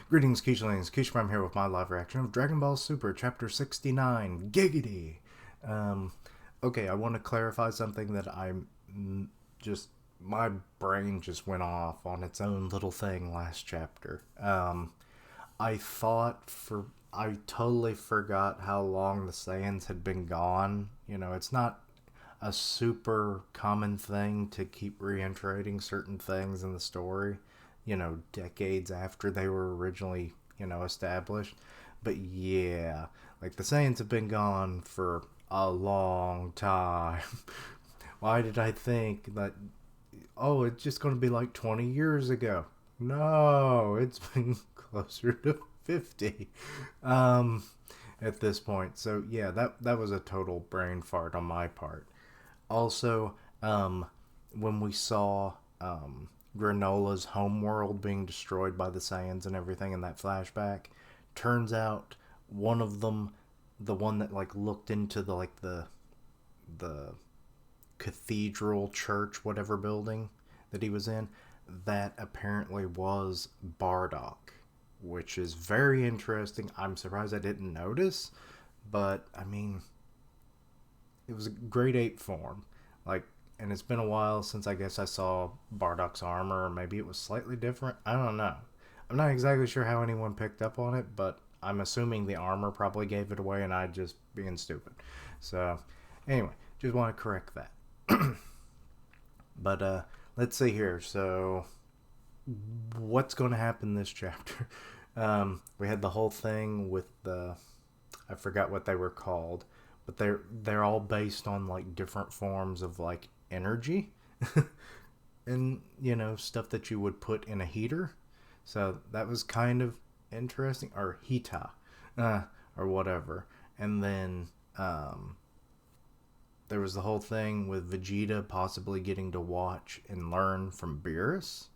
Greetings, Keishalings. Keisha, here with my live reaction of Dragon Ball Super Chapter 69, Giggity. Um, okay, I want to clarify something that just, my brain just went off on its own little thing last chapter. I thought I totally forgot how long the Saiyans had been gone. You know, it's not a super common thing to keep reiterating certain things in the story, decades after they were originally, established. But yeah, like the Saiyans have been gone for a long time. Why did I think that, oh, it's just going to be like 20 years ago? No, it's been closer to 50 um, at this point. So yeah, that was a total brain fart on my part. Also, when we saw Granola's homeworld being destroyed by the Saiyans and everything in that flashback, turns out one of them, the one that like looked into the cathedral church whatever building that he was in, that apparently was Bardock, which is very interesting. I'm surprised I didn't notice, but I mean, it was a grade 8 form. Like, and it's been a while since I guess I saw Bardock's armor, or maybe it was slightly different. I don't know. I'm not exactly sure how anyone picked up on it, but I'm assuming the armor probably gave it away and I just being stupid. So, anyway, just want to correct that. But let's see here. So, what's going to happen this chapter? We had the whole thing with I forgot what they were called, but they're all based on like different forms of like energy and stuff that you would put in a heater. So that was kind of interesting, or hita, or whatever. And then there was the whole thing with Vegeta possibly getting to watch and learn from Beerus,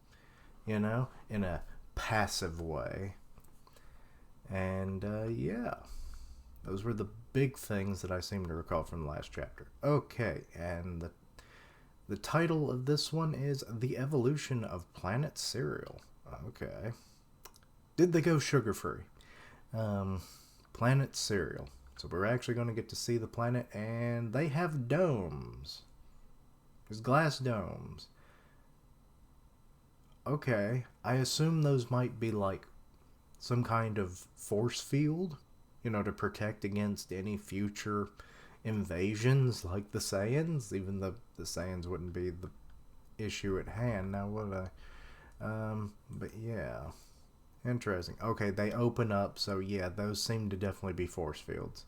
in a passive way. And yeah, those were the big things that I seem to recall from the last chapter. Okay, and the title of this one is The Evolution of Planet Cereal. Okay. Did they go sugar-free? Planet Cereal. So we're actually going to get to see the planet, and they have domes. There's glass domes. Okay, I assume those might be like some kind of force field, to protect against any future invasions like the Saiyans, even though the Saiyans wouldn't be the issue at hand now, would I? But yeah, interesting. Okay, they open up, so yeah, those seem to definitely be force fields.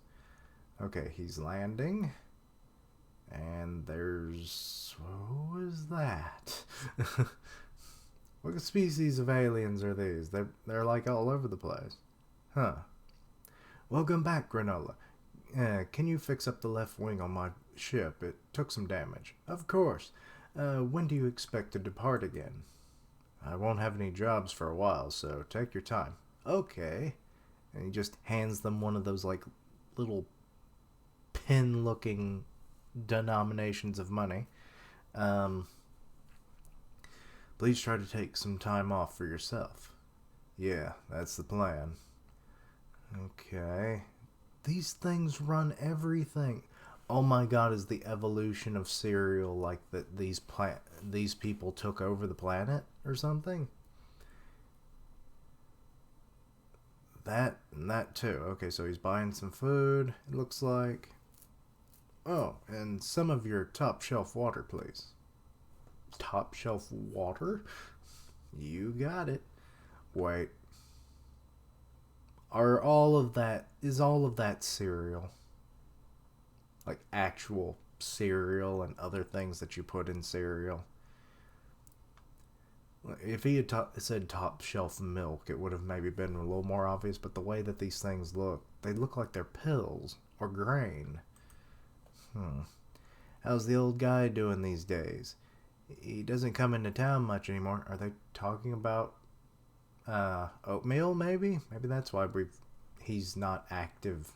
Okay, he's landing, and there's, who is that? What species of aliens are these? They're like all over the place. Huh. Welcome back, Granola. Can you fix up the left wing on my ship? It took some damage. Of course. When do you expect to depart again? I won't have any jobs for a while, so take your time. Okay. And he just hands them one of those, like, little pin-looking denominations of money. Please try to take some time off for yourself. Yeah, that's the plan. Okay. These things run everything. Oh my god, is the evolution of cereal like that these people took over the planet or something? That and that too. Okay, so he's buying some food, it looks like. Oh, and some of your top shelf water, please. Top shelf water? You got it. Wait. Is all of that cereal? Like actual cereal and other things that you put in cereal? If he had said top shelf milk, it would have maybe been a little more obvious, but the way that these things look, they look like they're pills or grain. How's the old guy doing these days? He doesn't come into town much anymore. Are they talking about oatmeal, maybe? Maybe that's why he's not active.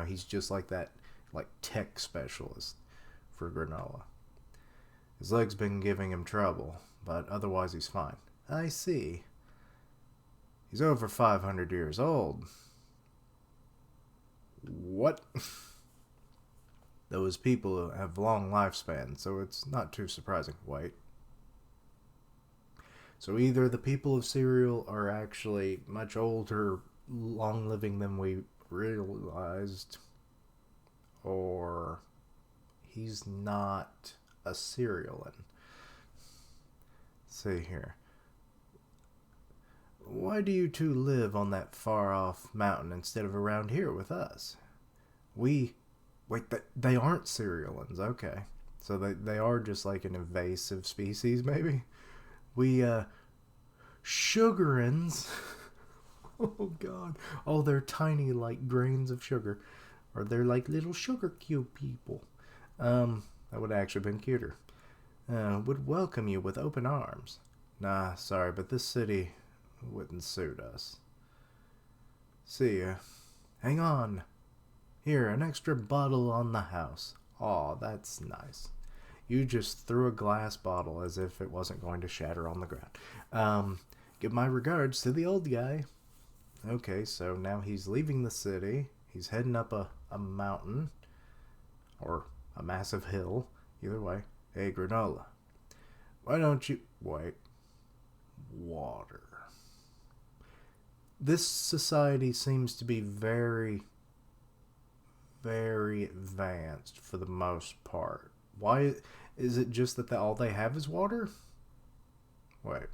He's just like that, like tech specialist for granola. His leg's been giving him trouble, but otherwise he's fine. I see. He's over 500 years old. What? Those people have long lifespans, so it's not too surprising. Wait. So either the people of Serial are actually much older, long-living than we realized, or he's not a Serialan. Let's see here. Why do you two live on that far-off mountain instead of around here with us? Wait, they aren't Serialans, okay. So they are just like an invasive species, maybe? We, Sugarins. Oh, God. Oh, they're tiny, like, grains of sugar. Or they're like little sugar cube people. That would have actually been cuter. Would welcome you with open arms. Nah, sorry, but this city wouldn't suit us. See ya. Hang on. Here, an extra bottle on the house. Aw, that's nice. You just threw a glass bottle as if it wasn't going to shatter on the ground. Give my regards to the old guy. Okay, so now he's leaving the city. He's heading up a mountain. Or a massive hill. Either way. Hey, Granola. Why don't you... Wait. Water. This society seems to be very, very advanced for the most part. Why is it just that all they have is water? Wait.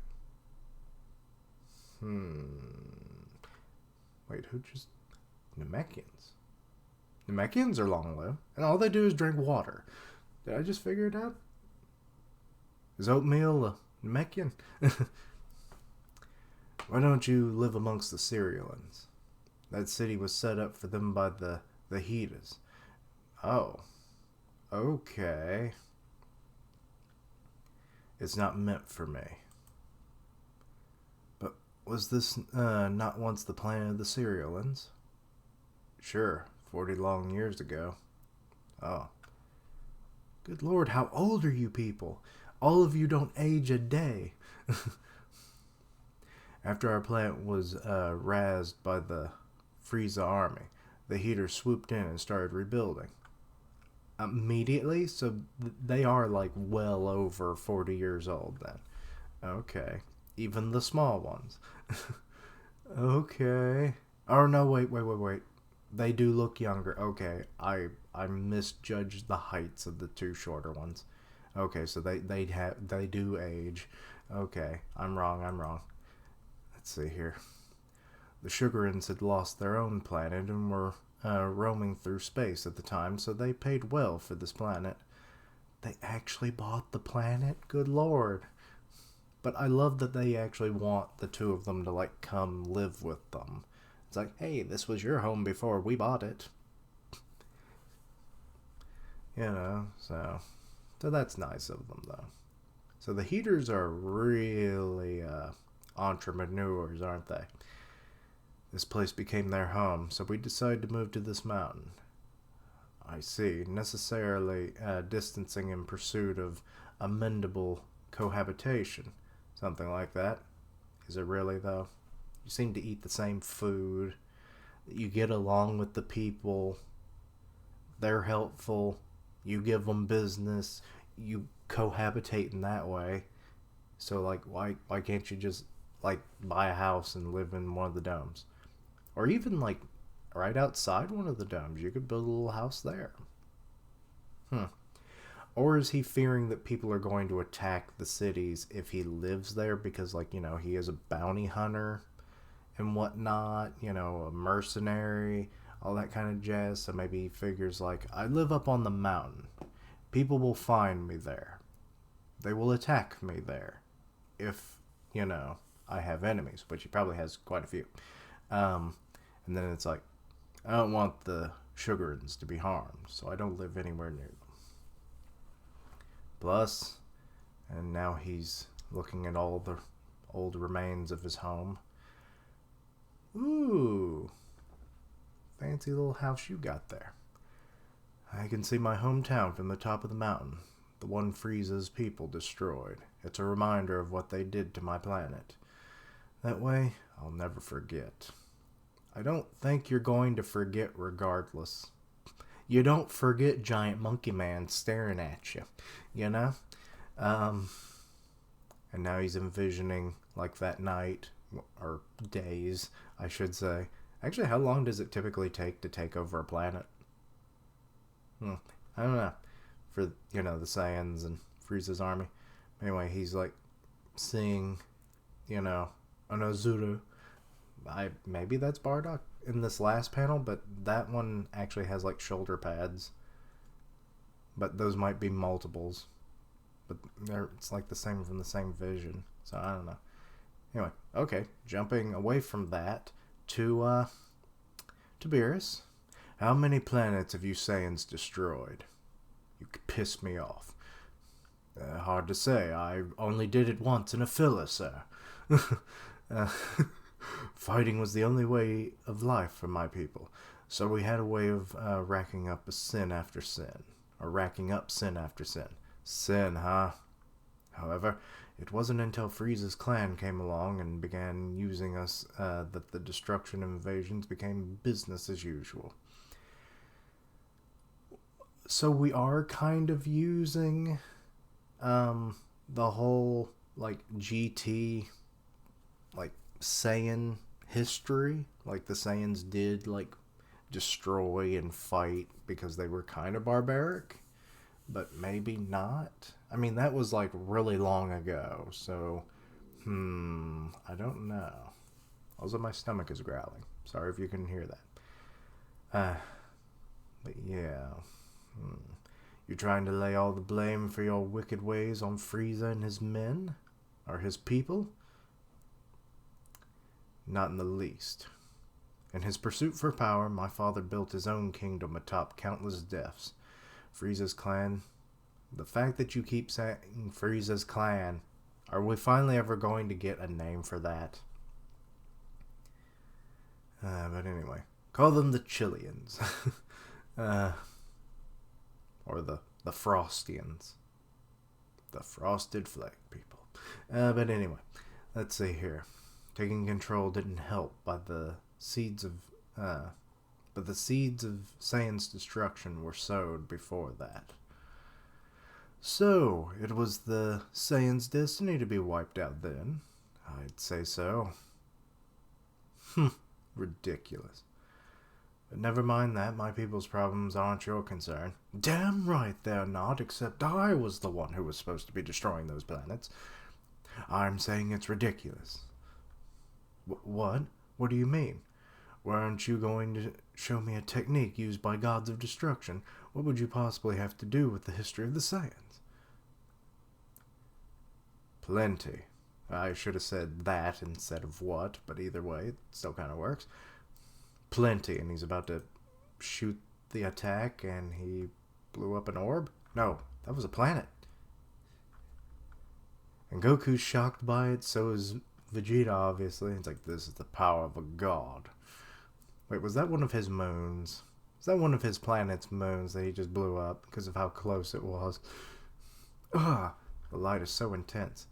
Wait, who just... Namekians. Namekians are long-lived, and all they do is drink water. Did I just figure it out? Is oatmeal a Namekian? Why don't you live amongst the Serialans? That city was set up for them by the Hedas. Oh. Okay. It's not meant for me. But was this not once the planet of the Serialans? Sure, 40 long years ago. Oh. Good Lord, how old are you people? All of you don't age a day. After our planet was razed by the Frieza army, the Heaters swooped in and started rebuilding. Immediately? So they are like well over 40 years old then. Okay. Even the small ones. Okay. Oh no, wait. They do look younger. Okay. I misjudged the heights of the two shorter ones. Okay, so they do age. Okay. I'm wrong. Let's see here. The Sugarins had lost their own planet and were roaming through space at the time, so they paid well for this planet. They actually bought the planet? Good Lord. But I love that they actually want the two of them to, like, come live with them. It's like, hey, this was your home before we bought it. You know, so that's nice of them, though. So the Heaters are really entrepreneurs, aren't they? This place became their home, so we decided to move to this mountain. I see. Necessarily distancing in pursuit of amendable cohabitation. Something like that. Is it really, though? You seem to eat the same food. You get along with the people. They're helpful. You give them business. You cohabitate in that way. So, like, why can't you just, like, buy a house and live in one of the domes? Or even, like, right outside one of the domes. You could build a little house there. Or is he fearing that people are going to attack the cities if he lives there because, like, you know, he is a bounty hunter and whatnot, you know, a mercenary, all that kind of jazz. So maybe he figures, like, I live up on the mountain. People will find me there. They will attack me there if, you know, I have enemies, which he probably has quite a few. And then it's like, I don't want the Sugarins to be harmed, so I don't live anywhere near them. Plus, and now he's looking at all the old remains of his home. Ooh, fancy little house you got there. I can see my hometown from the top of the mountain, the one Frieza's people destroyed. It's a reminder of what they did to my planet. That way, I'll never forget. I don't think you're going to forget regardless. You don't forget Giant Monkey Man staring at you, you know? Um, and now he's envisioning, like, that night, or days, I should say. Actually, how long does it typically take over a planet? I don't know. For, the Saiyans and Frieza's army. Anyway, he's, like, seeing, an Azuru. Maybe that's Bardock in this last panel, but that one actually has, like, shoulder pads. But those might be multiples. But it's, like, the same from the same vision. So, I don't know. Anyway, okay. Jumping away from that to Beerus. How many planets have you Saiyans destroyed? You piss me off. Hard to say. I only did it once in a filler, sir. Fighting was the only way of life for my people. So we had a way of racking up sin after sin. Or racking up sin after sin. Sin, huh? However, it wasn't until Frieza's clan came along and began using us that the destruction and invasions became business as usual. So we are kind of using the whole, like, GT, like, Saiyan history. Like, the Saiyans did, like, destroy and fight because they were kind of barbaric. But maybe not. I mean, that was, like, really long ago. So, I don't know. Also, my stomach is growling. Sorry if you can hear that. But yeah. You're trying to lay all the blame for your wicked ways on Frieza and his men? Or his people? Not in the least. In his pursuit for power, my father built his own kingdom atop countless deaths. Frieza's clan. The fact that you keep saying Frieza's clan, are we finally ever going to get a name for that? But anyway, call them the Chileans. Or the Frostians. The Frosted Flag people. But anyway, let's see here. Taking control didn't help by the seeds of... but the seeds of Saiyan's destruction were sowed before that. So, it was the Saiyan's destiny to be wiped out then? I'd say so. Ridiculous. But never mind that, my people's problems aren't your concern. Damn right they're not, except I was the one who was supposed to be destroying those planets. I'm saying it's ridiculous. What? What do you mean? Weren't you going to show me a technique used by gods of destruction? What would you possibly have to do with the history of the Saiyans? Plenty. I should have said that instead of what, but either way, it still kind of works. Plenty, and he's about to shoot the attack, and he blew up an orb? No, that was a planet. And Goku's shocked by it, so is Vegeta, obviously. It's like, this is the power of a god. Wait, was that one of his moons? Was that one of his planet's moons that he just blew up because of how close it was? The light is so intense.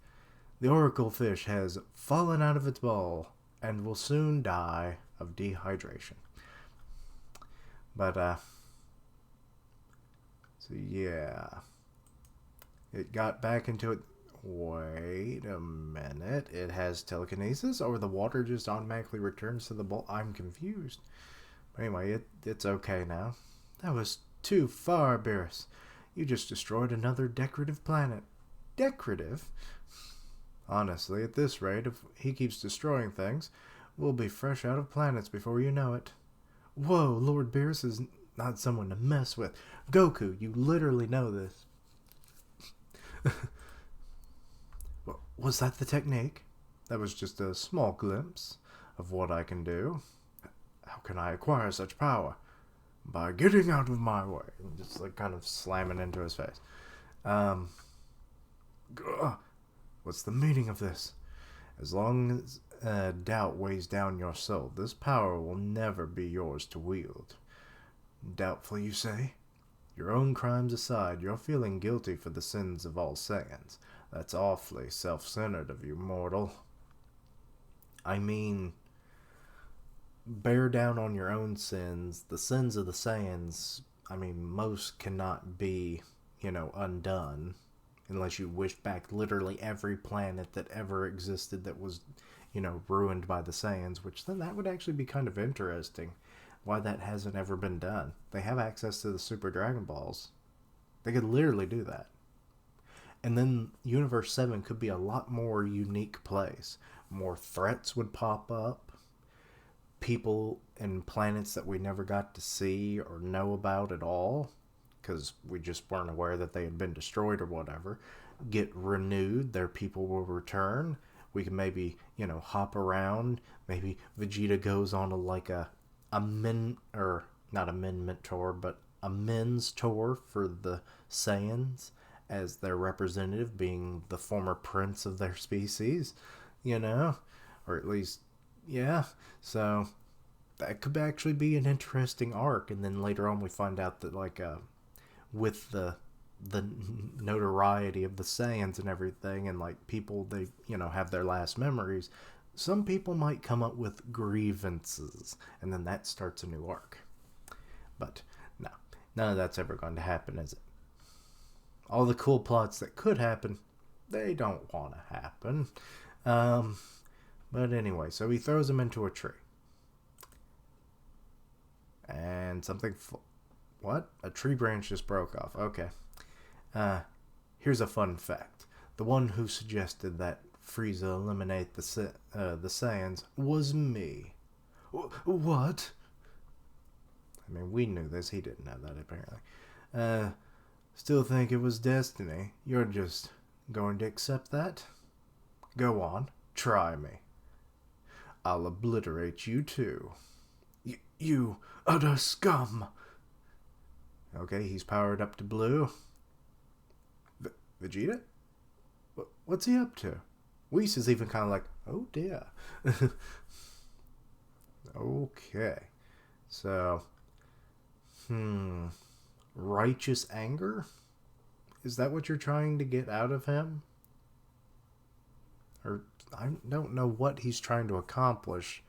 The oracle fish has fallen out of its bowl and will soon die of dehydration. But, so yeah. It got back into it. Wait a minute. It has telekinesis, or the water just automatically returns to the bowl? I'm confused. But anyway, it's okay now. That was too far, Beerus. You just destroyed another decorative planet. Decorative? Honestly, at this rate, if he keeps destroying things, we'll be fresh out of planets before you know it. Whoa, Lord Beerus is not someone to mess with. Goku, you literally know this. Was that the technique? That was just a small glimpse of what I can do. How can I acquire such power? By getting out of my way. And just like kind of slamming into his face. What's the meaning of this? As long as doubt weighs down your soul, this power will never be yours to wield. Doubtful, you say? Your own crimes aside, you're feeling guilty for the sins of all Saiyans. That's awfully self-centered of you, mortal. I mean, bear down on your own sins. The sins of the Saiyans, I mean, most cannot be, undone. Unless you wish back literally every planet that ever existed that was, ruined by the Saiyans, which then that would actually be kind of interesting. Why that hasn't ever been done. They have access to the Super Dragon Balls. They could literally do that. And then Universe 7 could be a lot more unique place. More threats would pop up. People and planets that we never got to see or know about at all, because we just weren't aware that they had been destroyed or whatever, get renewed. Their people will return. We can maybe, hop around. Maybe Vegeta goes on not a amendment tour, but a men's tour for the Saiyans as their representative, being the former prince of their species, or at least, yeah. So that could actually be an interesting arc. And then later on we find out that with the notoriety of the Saiyans and everything, and people, they have their last memories, some people might come up with grievances, and then that starts a new arc. But no, none of that's ever going to happen, is it? All the cool plots that could happen, they don't want to happen. But anyway, so he throws him into a tree. And what? A tree branch just broke off. Okay. Here's a fun fact. The one who suggested that Frieza eliminate the Saiyans was me. What? I mean, we knew this. He didn't know that, apparently. Still think it was destiny. You're just going to accept that? Go on. Try me. I'll obliterate you too. You utter scum! Okay, he's powered up to blue. Vegeta? What's he up to? Whis is even kind of like, oh dear. Okay. So, righteous anger? Is that what you're trying to get out of him? Or, I don't know what he's trying to accomplish.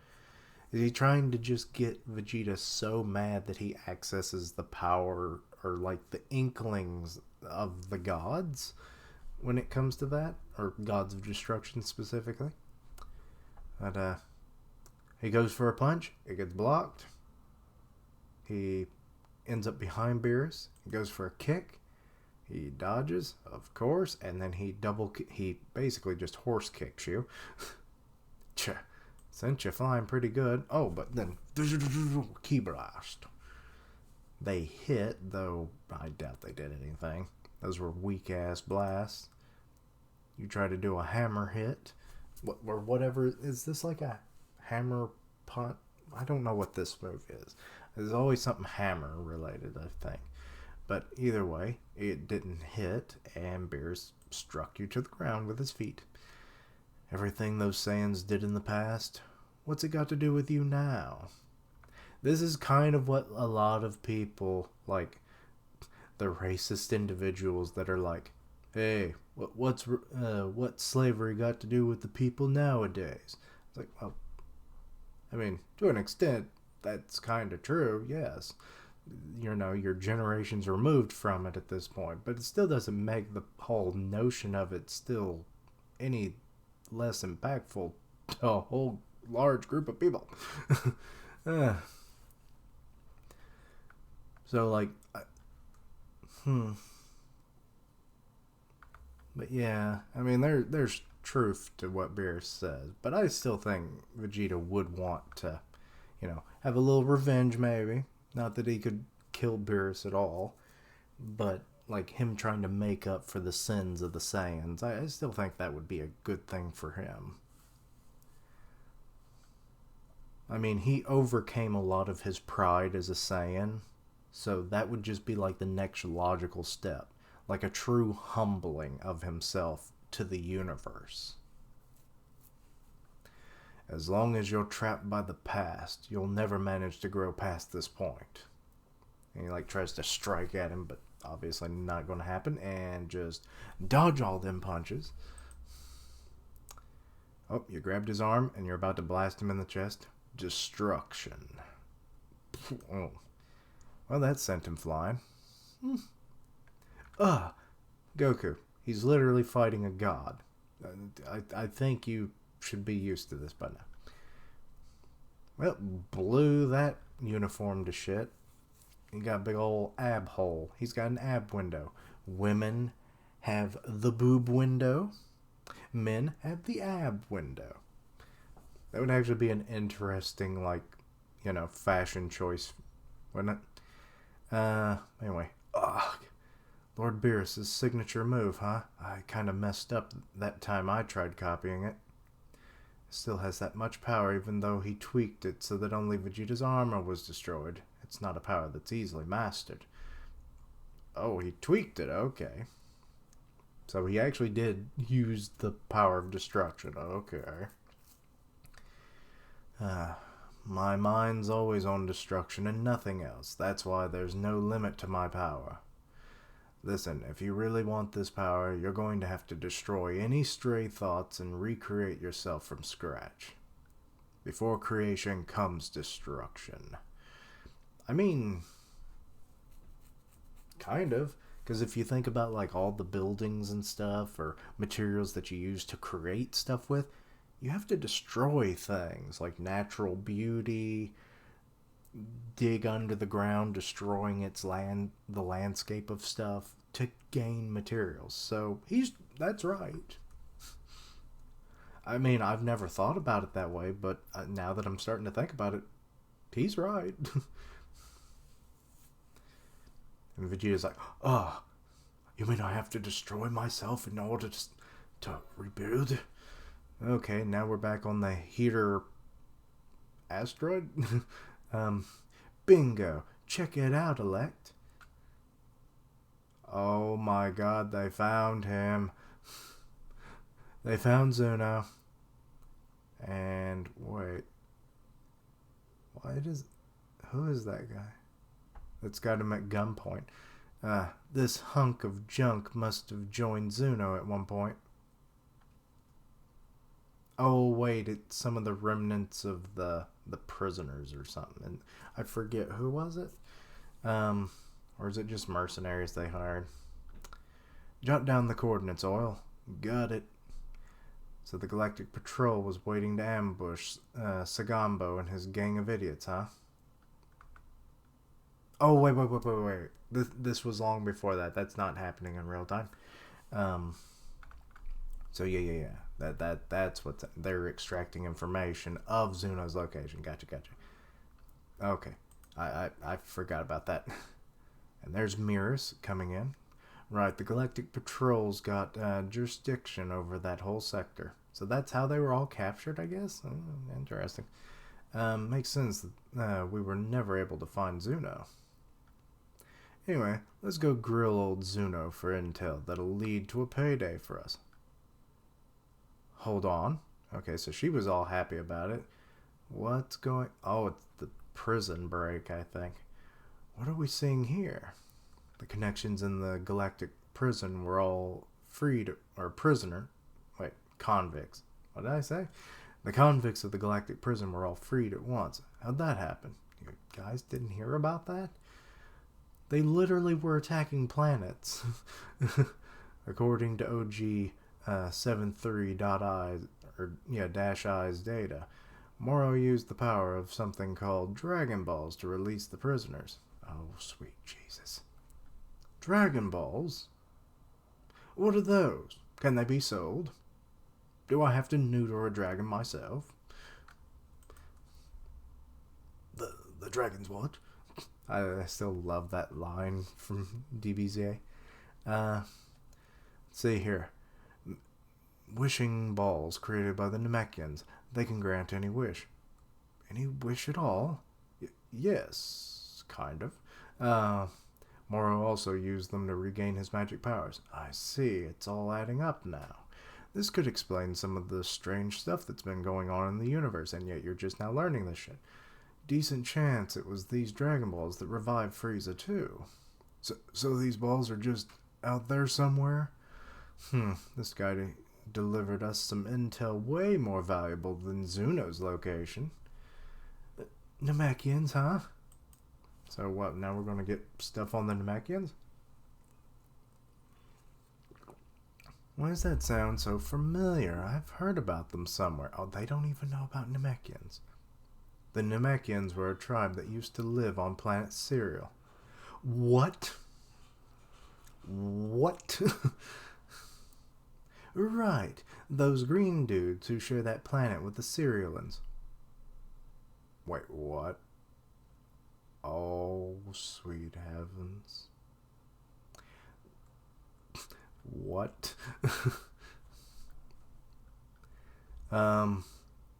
Is he trying to just get Vegeta so mad that he accesses the power or the inklings of the gods when it comes to that? Or gods of destruction specifically? But he goes for a punch, it gets blocked. He ends up behind Beerus. He goes for a kick. He dodges, of course, and then he basically just horse kicks you. Sent you flying pretty good. Oh, but then Ki blast. They hit, though I doubt they did anything. Those were weak ass blasts. You try to do a hammer hit, or whatever. Is this like a hammer punt? I don't know what this move is. There's always something hammer related, I think. But either way, it didn't hit, and Beerus struck you to the ground with his feet. Everything those Saiyans did in the past, what's it got to do with you now? This is kind of what a lot of people, the racist individuals that are like, hey, what's slavery got to do with the people nowadays? It's like, well, I mean, to an extent, that's kind of true, yes. Your generations removed from it at this point, but it still doesn't make the whole notion of it still any less impactful to a whole large group of people. So, But yeah, I mean, there's truth to what Beerus says, but I still think Vegeta would want to, have a little revenge, maybe. Not that he could kill Beerus at all, but him trying to make up for the sins of the Saiyans, I still think that would be a good thing for him. I mean, he overcame a lot of his pride as a Saiyan, so that would just be the next logical step. Like a true humbling of himself to the universe. As long as you're trapped by the past, you'll never manage to grow past this point. And he tries to strike at him, but obviously not going to happen, and just dodge all them punches. Oh, you grabbed his arm and you're about to blast him in the chest. Destruction. Oh. Well, that sent him flying. Ugh. Goku. He's literally fighting a god. I think you should be used to this by now. Well, blew that uniform to shit. He got a big old ab hole. He's got an ab window. Women have the boob window. Men have the ab window. That would actually be an interesting, fashion choice, wouldn't it? Anyway. Ugh. Lord Beerus' signature move, huh? I kind of messed up that time I tried copying it. Still has that much power even though he tweaked it so that only Vegeta's armor was destroyed. It's not a power that's easily mastered. Oh, he tweaked it, okay. So he actually did use the power of destruction, okay. My mind's always on destruction and nothing else. That's why there's no limit to my power. Listen, if you really want this power, you're going to have to destroy any stray thoughts and recreate yourself from scratch. Before creation comes destruction. I mean, kind of. Because if you think about all the buildings and stuff or materials that you use to create stuff with, you have to destroy things like natural beauty, dig under the ground, destroying the landscape of stuff to gain materials. So that's right. I mean, I've never thought about it that way, but now that I'm starting to think about it, he's right. And Vegeta's like, oh, you mean I have to destroy myself in order to rebuild? Okay, now we're back on the heater asteroid. Bingo. Check it out, Elect. Oh my god, they found him. They found Zuno. And wait. Who is that guy? That's got him at gunpoint. This hunk of junk must have joined Zuno at one point. Oh wait, it's some of the remnants of the prisoners or something. And I forget, who was it? Or is it just mercenaries they hired? Jot down the coordinates, Oil. Got it. So the Galactic Patrol was waiting to ambush Sagambo and his gang of idiots, huh? Oh, wait. This was long before that. That's not happening in real time. So yeah. That's what they're extracting information of Zuno's location. Gotcha. Okay. I forgot about that. And there's Mirrors coming in. Right, the Galactic Patrol's got jurisdiction over that whole sector. So that's how they were all captured, I guess? Interesting. Makes sense that we were never able to find Zuno. Anyway, let's go grill old Zuno for intel that'll lead to a payday for us. Hold on. Okay, so she was all happy about it. What's going... Oh, it's the prison break, I think. What are we seeing here? The connections in the galactic prison were all freed, or convicts. What did I say? The convicts of the galactic prison were all freed at once. How'd that happen? You guys didn't hear about that? They literally were attacking planets. According to OG 73.I, -I's data. Moro used the power of something called Dragon Balls to release the prisoners. Oh, sweet Jesus. Dragon Balls? What are those? Can they be sold? Do I have to neuter a dragon myself? The dragon's what? I still love that line from DBZA. Let's see here. Wishing balls created by the Namekians. They can grant any wish. Any wish at all? Yes, kind of. Moro also used them to regain his magic powers. I see, it's all adding up now. This could explain some of the strange stuff that's been going on in the universe, and yet you're just now learning this shit. Decent chance it was these Dragon Balls that revived Frieza too. So these balls are just out there somewhere? This guy delivered us some intel way more valuable than Zuno's location. Namekians, huh? So what, now we're gonna get stuff on the Namekians? Why does that sound so familiar? I've heard about them somewhere. Oh, they don't even know about Namekians. The Namekians were a tribe that used to live on planet Serial. What? What? Right, those green dudes who share that planet with the Serialans. Wait, what? Oh, sweet heavens. What?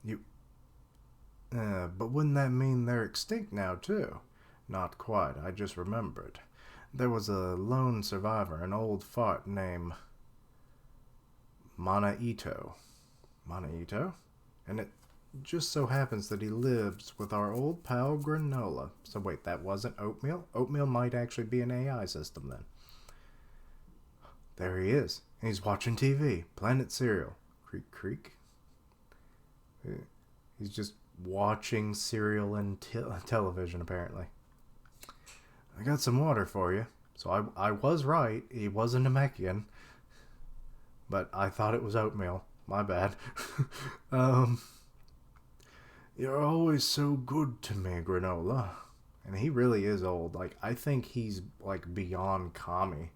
You... but wouldn't that mean they're extinct now, too? Not quite, I just remembered. There was a lone survivor, an old fart named Manaito. Manaito? And it just so happens that he lives with our old pal Granola. So wait, that wasn't Oatmeal? Oatmeal might actually be an AI system then. There he is. He's watching TV. Planet Cereal. Creak, creak. He's just watching cereal and television, apparently. I got some water for you. So I was right. He was a Namekian. But I thought it was oatmeal. My bad. You're always so good to me, Granola. And he really is old. Like, I think he's, like, beyond Kami.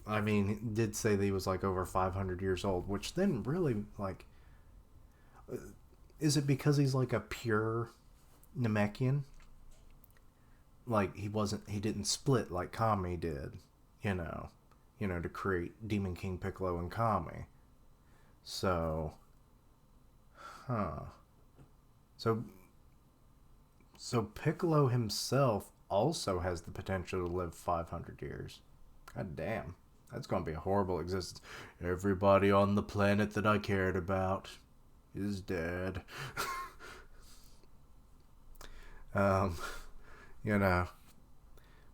I mean, he did say that he was, like, over 500 years old. Which then really, like... Is it because he's, like, a pure Namekian? Like, he didn't split like Kami did. You know, to create Demon King Piccolo and Kami. So... Huh... So Piccolo himself also has the potential to live 500 years. God damn. That's going to be a horrible existence. Everybody on the planet that I cared about is dead. You know.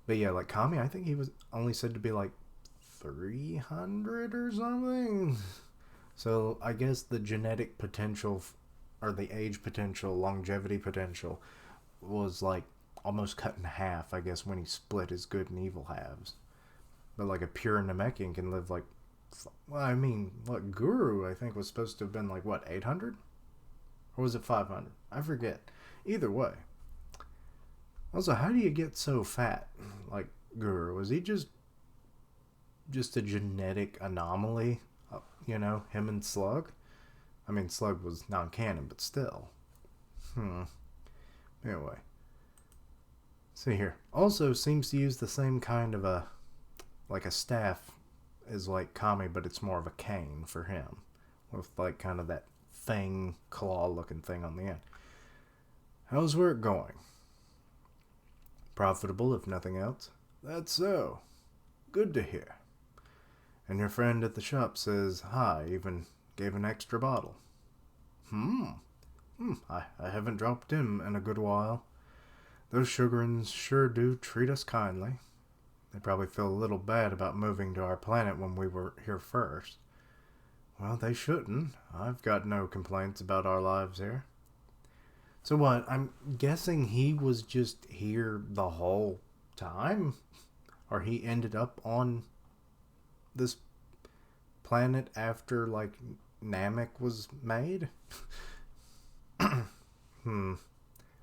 But yeah, like Kami, I think he was only said to be like 300 or something. So I guess the genetic potential... or the age potential, longevity potential, was like almost cut in half, I guess, when he split his good and evil halves. But like a pure Namekian can live like, well, I mean, what, Guru, I think, was supposed to have been like, what, 800? Or was it 500? I forget. Either way. Also, how do you get so fat like Guru? Was he just a genetic anomaly? You know, him and Slug? I mean, Slug was non-canon, but still. Anyway. See here. Also seems to use the same kind of a staff as like Kami, but it's more of a cane for him. With like kind of that fang claw looking thing on the end. How's work going? Profitable, if nothing else. That's so. Good to hear. And your friend at the shop says hi, even gave an extra bottle. I haven't dropped in a good while. Those Sugarins sure do treat us kindly. They probably feel a little bad about moving to our planet when we were here first. Well, they shouldn't. I've got no complaints about our lives here. So what, I'm guessing he was just here the whole time? Or he ended up on this planet after, like, Namek was made?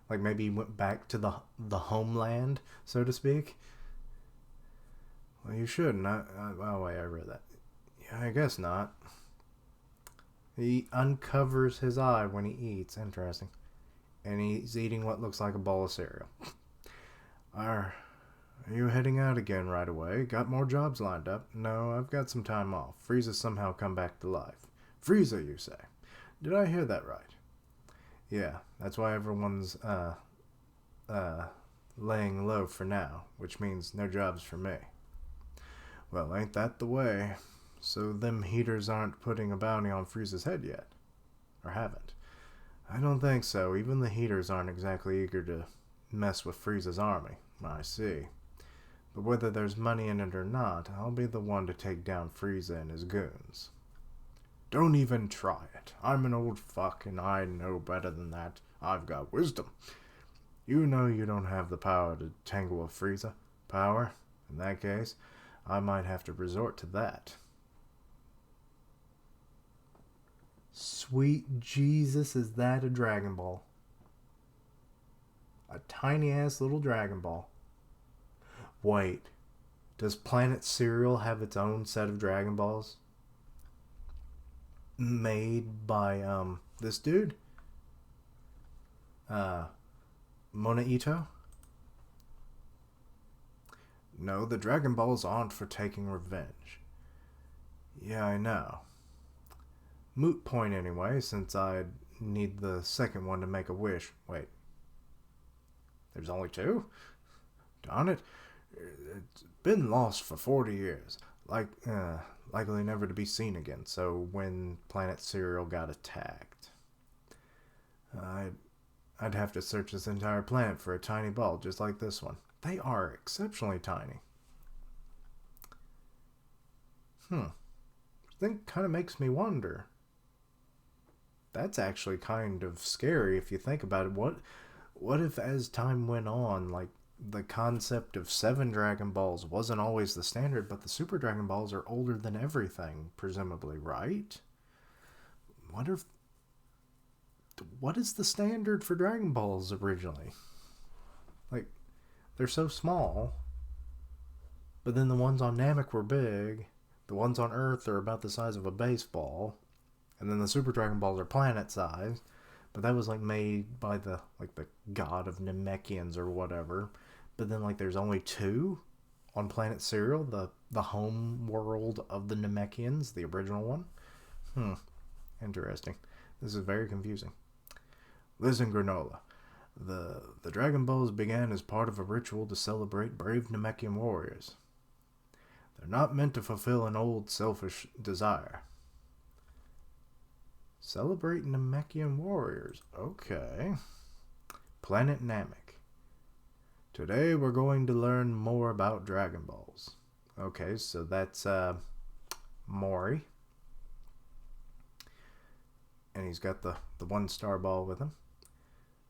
Like maybe he went back to the homeland, so to speak? Well, you shouldn't. Oh, wait, I read that. Yeah, I guess not. He uncovers his eye when he eats. Interesting. And he's eating what looks like a bowl of cereal. Are you heading out again right away? Got more jobs lined up? No, I've got some time off. Frieza's somehow come back to life. Frieza, you say? Did I hear that right? Yeah, that's why everyone's laying low for now, which means no jobs for me. Well, ain't that the way? So them heaters aren't putting a bounty on Frieza's head yet? Or haven't? I don't think so. Even the heaters aren't exactly eager to mess with Frieza's army. I see. But whether there's money in it or not, I'll be the one to take down Frieza and his goons. Don't even try it. I'm an old fuck and I know better than that. I've got wisdom. You know you don't have the power to tangle a Frieza. Power? In that case, I might have to resort to that. Sweet Jesus, is that a Dragon Ball? A tiny ass little Dragon Ball. Wait, does Planet Cereal have its own set of Dragon Balls? Made by, this dude? Mona Ito? No, the Dragon Balls aren't for taking revenge. Yeah, I know. Moot point anyway, since I'd need the second one to make a wish. Wait. There's only two? Darn it. It's been lost for 40 years. Likely never to be seen again. So when Planet Cereal got attacked, I'd have to search this entire planet for a tiny ball just like this one. They are exceptionally tiny. That kind of makes me wonder. That's actually kind of scary if you think about it. What if as time went on, like, the concept of 7 Dragon Balls wasn't always the standard, but the Super Dragon Balls are older than everything, presumably, right? What is the standard for Dragon Balls originally? Like, they're so small, but then the ones on Namek were big, the ones on Earth are about the size of a baseball, and then the Super Dragon Balls are planet size, but that was, like, made by the god of Namekians or whatever. But then, like, there's only 2 on Planet Cereal, the home world of the Namekians, the original one. Interesting. This is very confusing. Listen, Granola. The Dragon Balls began as part of a ritual to celebrate brave Namekian warriors. They're not meant to fulfill an old selfish desire. Celebrate Namekian warriors. Okay. Planet Namek. Today we're going to learn more about Dragon Balls. Okay, so that's Mori. And he's got the 1-star ball with him.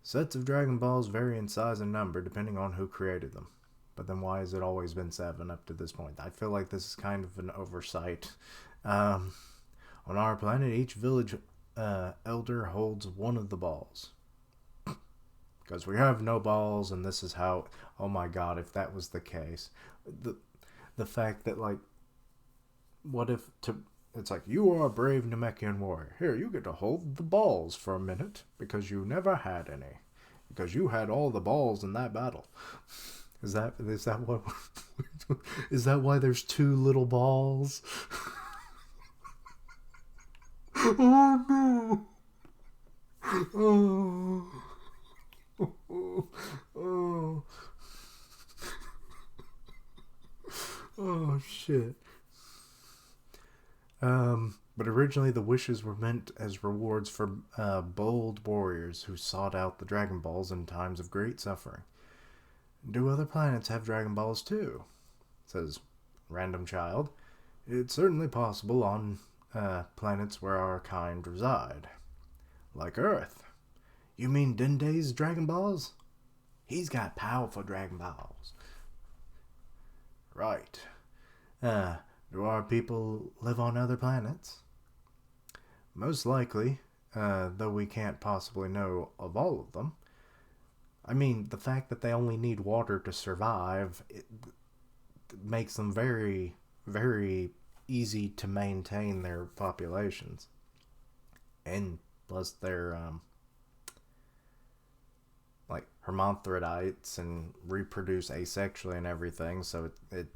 Sets of Dragon Balls vary in size and number depending on who created them. But then why has it always been 7 up to this point? I feel like this is kind of an oversight. On our planet, each village elder holds one of the balls. Because we have no balls, and this is how... Oh my god, if that was the case. The fact that, like... What if... It's like, you are a brave Namekian warrior. Here, you get to hold the balls for a minute, because you never had any. Because you had all the balls in that battle. Is that what... Is that why there's 2 little balls? Oh no! Oh... Oh. Oh shit. But originally the wishes were meant as rewards for bold warriors who sought out the Dragon Balls in times of great suffering. Do other planets have Dragon Balls too? Says Random Child. It's certainly possible on planets where our kind reside. Like Earth. You mean Dende's Dragon Balls? He's got powerful Dragon Balls. Right. Do our people live on other planets? Most likely, though we can't possibly know of all of them. I mean, the fact that they only need water to survive, it makes them very, very easy to maintain their populations. And plus they're, like, hermaphrodites and reproduce asexually and everything, so it's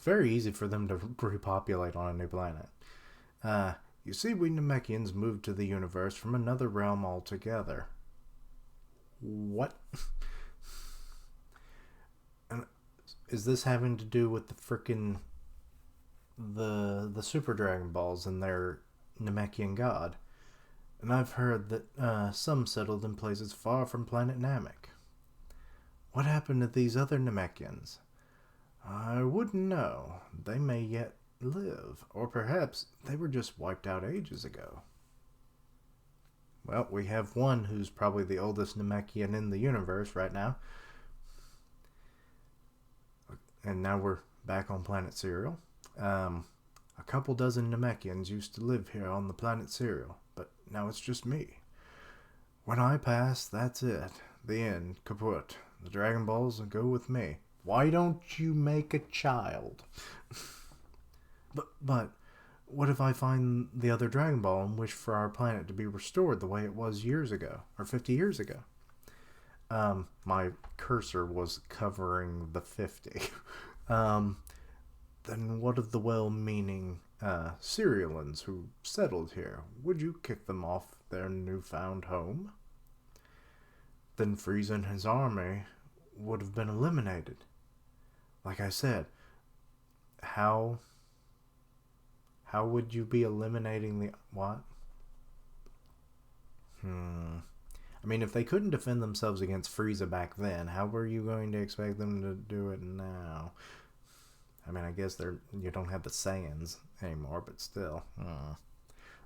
very easy for them to repopulate on a new planet. You see, we Namekians moved to the universe from another realm altogether. What? And is this having to do with the frickin' the Super Dragon Balls and their Namekian god? And I've heard that some settled in places far from planet Namek. What happened to these other Namekians? I wouldn't know. They may yet live. Or perhaps they were just wiped out ages ago. Well, we have one who's probably the oldest Namekian in the universe right now. And now we're back on planet Serial. A couple dozen Namekians used to live here on the planet Serial, but now it's just me. When I pass, that's it. The end. Kaput. The Dragon Balls go with me. Why don't you make a child? But what if I find the other Dragon Ball and wish for our planet to be restored the way it was years ago, or 50 years ago? My cursor was covering the 50. Then what of the well-meaning Serialans who settled here? Would you kick them off their newfound home? Then Frieza and his army would have been eliminated. Like I said, how would you be eliminating the... what? I mean, if they couldn't defend themselves against Frieza back then, how were you going to expect them to do it now? I mean, I guess you don't have the Saiyans anymore, but still.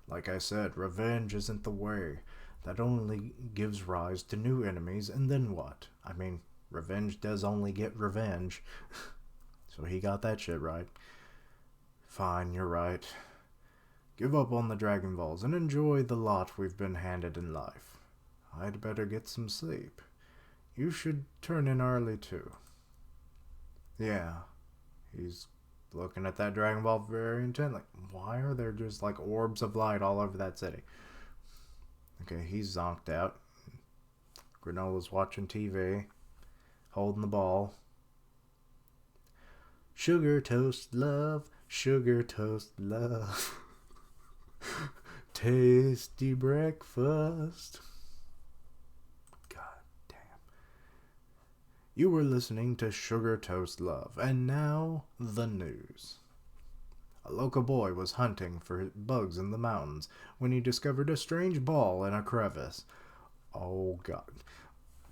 Like I said, revenge isn't the way. That only gives rise to new enemies, and then what? I mean, revenge does only get revenge. So he got that shit right. Fine, you're right. Give up on the Dragon Balls and enjoy the lot we've been handed in life. I'd better get some sleep. You should turn in early, too. Yeah. He's looking at that Dragon Ball very intently. Why are there just like orbs of light all over that city? Okay, he's zonked out. Granola's watching TV, holding the ball. Sugar toast love, sugar toast love. Tasty breakfast. God damn. You were listening to Sugar Toast Love, and now the news. A local boy was hunting for bugs in the mountains when he discovered a strange ball in a crevice. Oh god.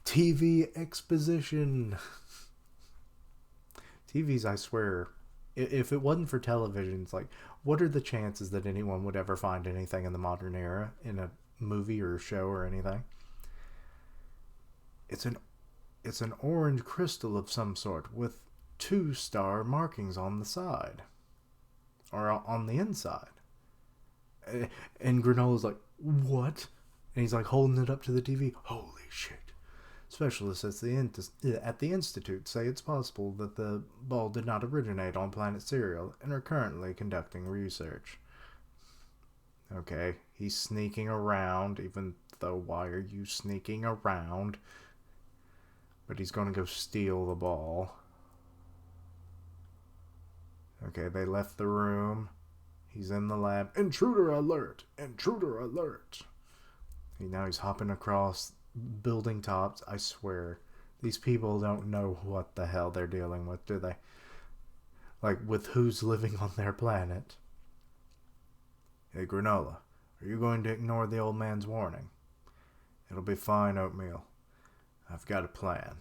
TV exposition. TVs, I swear, if it wasn't for television, it's like, what are the chances that anyone would ever find anything in the modern era in a movie or a show or anything? It's an orange crystal of some sort with 2-star markings on the side. Or on the inside. And Granola's like, what? And he's like holding it up to the TV. Holy shit. Specialists at the Institute say it's possible that the ball did not originate on planet Serial and are currently conducting research. Okay, he's sneaking around, even though why are you sneaking around? But he's going to go steal the ball. Okay, they left the room. He's in the lab. Intruder alert! Intruder alert! Now he's hopping across building tops. I swear, these people don't know what the hell they're dealing with, do they? Like, with who's living on their planet. Hey, Granola, are you going to ignore the old man's warning? It'll be fine, Oatmeal. I've got a plan.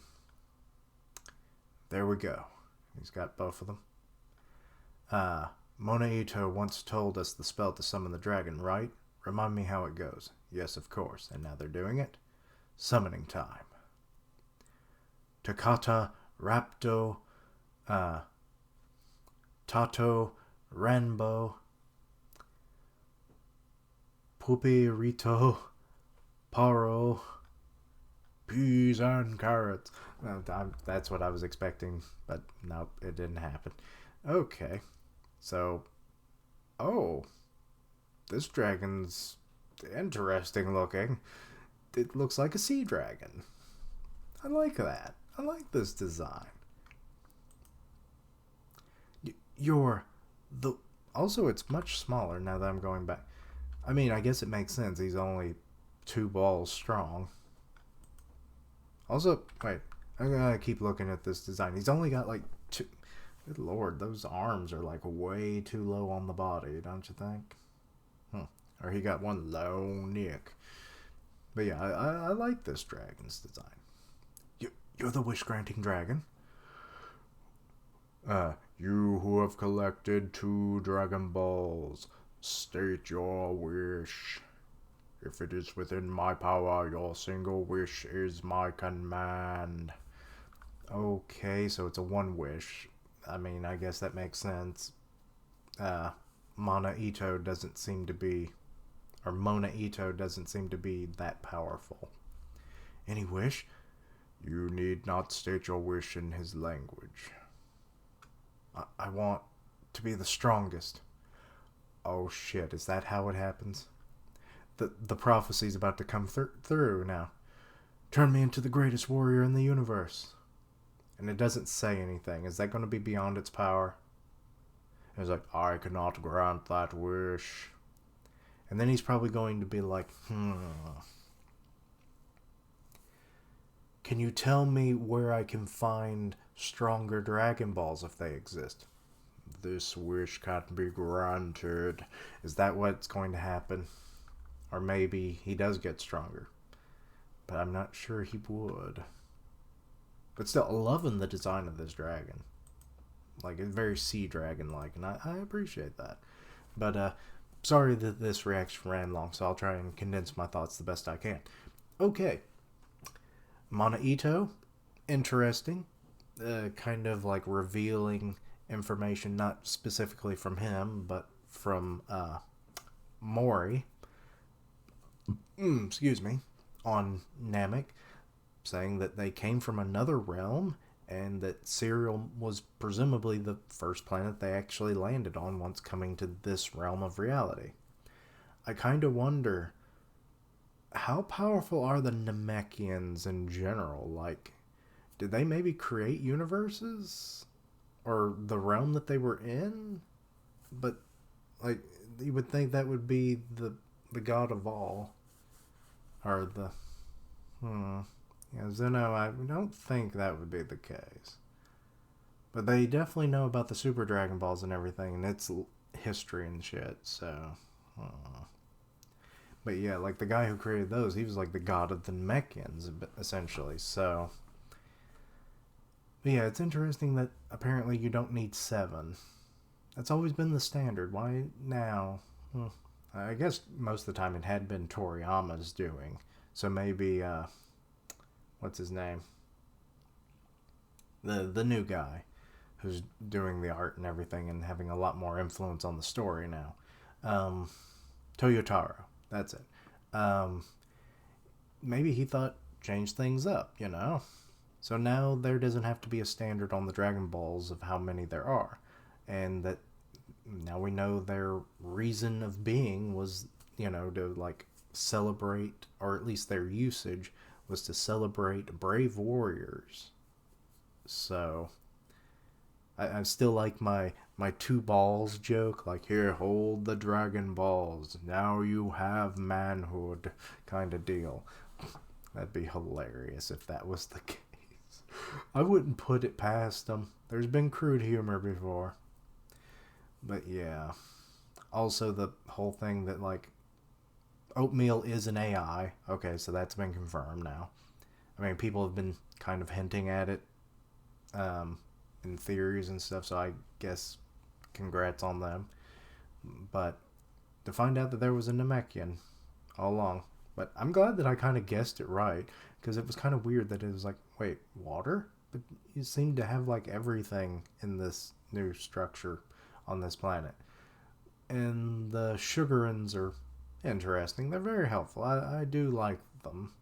There we go. He's got both of them. Mona Ito once told us the spell to summon the dragon, right? Remind me how it goes. Yes, of course. And now they're doing it. Summoning time. Takata, Rapto, Tato, Ranbo, Pupi, Rito, Paro, peas and carrots. That's what I was expecting, but no, it didn't happen. Okay, so, this dragon's interesting looking. It looks like a sea dragon. I like that. I like this design. Also, it's much smaller now that I'm going back. I mean, I guess it makes sense. He's only 2 balls strong. Also, wait, I'm gonna keep looking at this design. He's only got like 2. Good lord, those arms are like way too low on the body, don't you think? Or he got one low neck. But yeah, I like this dragon's design. You're the wish-granting dragon? You who have collected 2 Dragon Balls, state your wish. If it is within my power, your single wish is my command. Okay, so it's a 1 wish. I mean, I guess that makes sense. Mona Ito doesn't seem to be that powerful. Any wish? You need not state your wish in his language. I want to be the strongest. Oh shit, is that how it happens? The prophecy's about to come through now. Turn me into the greatest warrior in the universe. And it doesn't say anything. Is that going to be beyond its power? It's like, I cannot grant that wish. And then he's probably going to be like, Can you tell me where I can find stronger Dragon Balls if they exist? This wish can't be granted. Is that what's going to happen? Or maybe he does get stronger. But I'm not sure he would. But still, loving the design of this dragon. Like, it's very sea dragon-like, and I appreciate that. But, sorry that this reaction ran long, so I'll try and condense my thoughts the best I can. Okay. Mona Ito, interesting. Kind of like revealing information, not specifically from him, but from Mori. Excuse me. On Namek, saying that they came from another realm and that Serial was presumably the first planet they actually landed on once coming to this realm of reality. I kind of wonder, how powerful are the Namekians in general? Like, did they maybe create universes? Or the realm that they were in? But, like, you would think that would be the god of all. Or the... Yeah, Zeno, I don't think that would be the case. But they definitely know about the Super Dragon Balls and everything, and its history and shit, so... But yeah, like the guy who created those, he was like the god of the Namekians, essentially, so... But yeah, it's interesting that apparently you don't need 7. That's always been the standard. Why now? I guess most of the time it had been Toriyama's doing. So maybe, what's his name? The new guy who's doing the art and everything and having a lot more influence on the story now. Toyotaro, that's it. Maybe he thought change things up, you know? So now there doesn't have to be a standard on the Dragon Balls of how many there are. And that now we know their reason of being was, you know, to like celebrate, or at least their usage was to celebrate brave warriors. So I still like my 2 balls joke, like, here, hold the Dragon Balls, now you have manhood kind of deal. That'd be hilarious if that was the case. I wouldn't put it past them. There's been crude humor before. But yeah. Also the whole thing that, like, Oatmeal is an AI. Okay, so that's been confirmed now. I mean, people have been kind of hinting at it in theories and stuff, so I guess congrats on them. But to find out that there was a Namekian all along. But I'm glad that I kind of guessed it right, because it was kind of weird that it was like, wait, water? But you seem to have like everything in this new structure on this planet. And the Sugarins are interesting. They're very helpful. I do like them.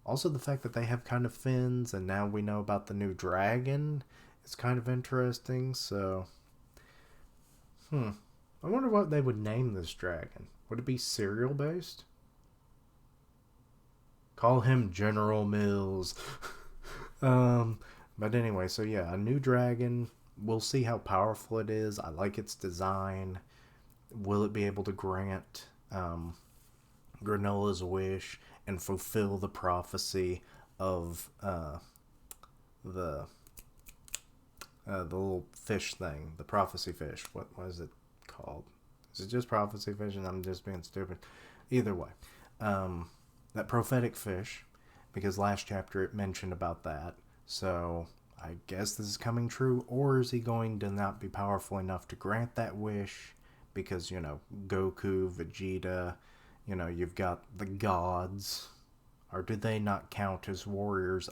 Also, the fact that they have kind of fins, and now we know about the new dragon is kind of interesting. So, I wonder what they would name this dragon. Would it be cereal based? Call him General Mills. But anyway, so yeah, a new dragon. We'll see how powerful it is. I like its design. Will it be able to grant Granola's wish and fulfill the prophecy of the little fish thing, the prophecy fish? What is it called? Is it just prophecy fish and I'm just being stupid? Either way, that prophetic fish, because last chapter it mentioned about that. So I guess this is coming true, or is he going to not be powerful enough to grant that wish? Because, Goku, Vegeta, you've got the gods. Or do they not count as warriors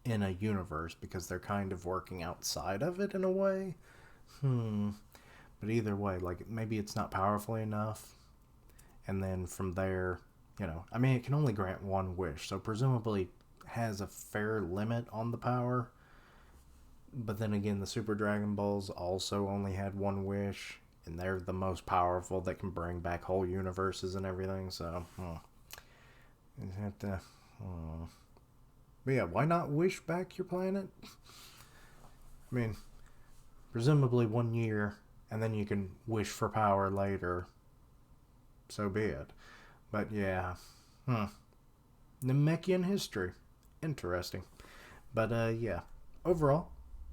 in a universe because they're kind of working outside of it in a way? But either way, like, maybe it's not powerful enough. And then from there, it can only grant one wish. So presumably has a fair limit on the power. But then again, the Super Dragon Balls also only had one wish. And they're the most powerful that can bring back whole universes and everything. So, you have to. But yeah, why not wish back your planet? I mean, presumably 1 year, and then you can wish for power later. So be it. But yeah, Namekian history, interesting. But yeah, overall,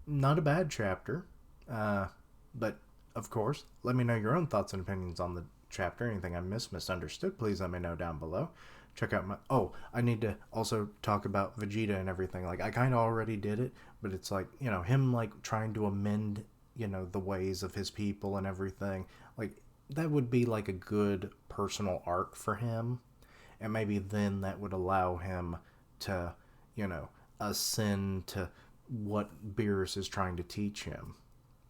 not a bad chapter. But of course, let me know your own thoughts and opinions on the chapter. Anything I misunderstood, please let me know down below. Check out I need to also talk about Vegeta and everything. Like, I kind of already did it, but it's like, him, like, trying to amend, the ways of his people and everything. Like, that would be, like, a good personal arc for him. And maybe then that would allow him to, ascend to what Beerus is trying to teach him.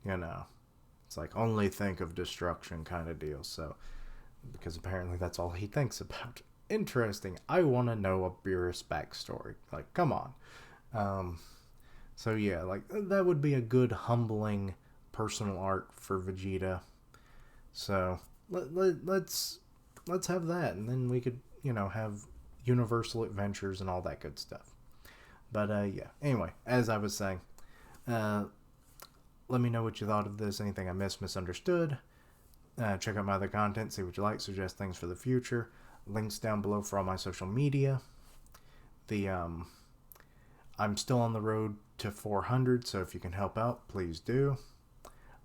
It's like, only think of destruction kind of deal. So, because apparently that's all he thinks about. Interesting. I want to know a Beerus backstory. Like, come on. So yeah, like, that would be a good, humbling personal arc for Vegeta. So let's have that, and then we could have universal adventures and all that good stuff. But yeah. Anyway, as I was saying, let me know what you thought of this. Anything I misunderstood. Check out my other content. See what you like. Suggest things for the future. Links down below for all my social media. I'm still on the road to 400, so if you can help out, please do.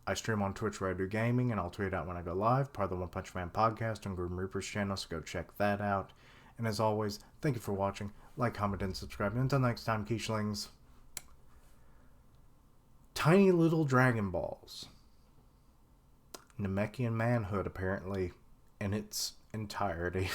I stream on Twitch where I do gaming, and I'll tweet out when I go live. Part of the One Punch Man podcast on Grim Reaper's channel, so go check that out. And as always, thank you for watching. Like, comment, and subscribe. And until next time, Quiche-lings, tiny little Dragon Balls. Namekian manhood, apparently, in its entirety.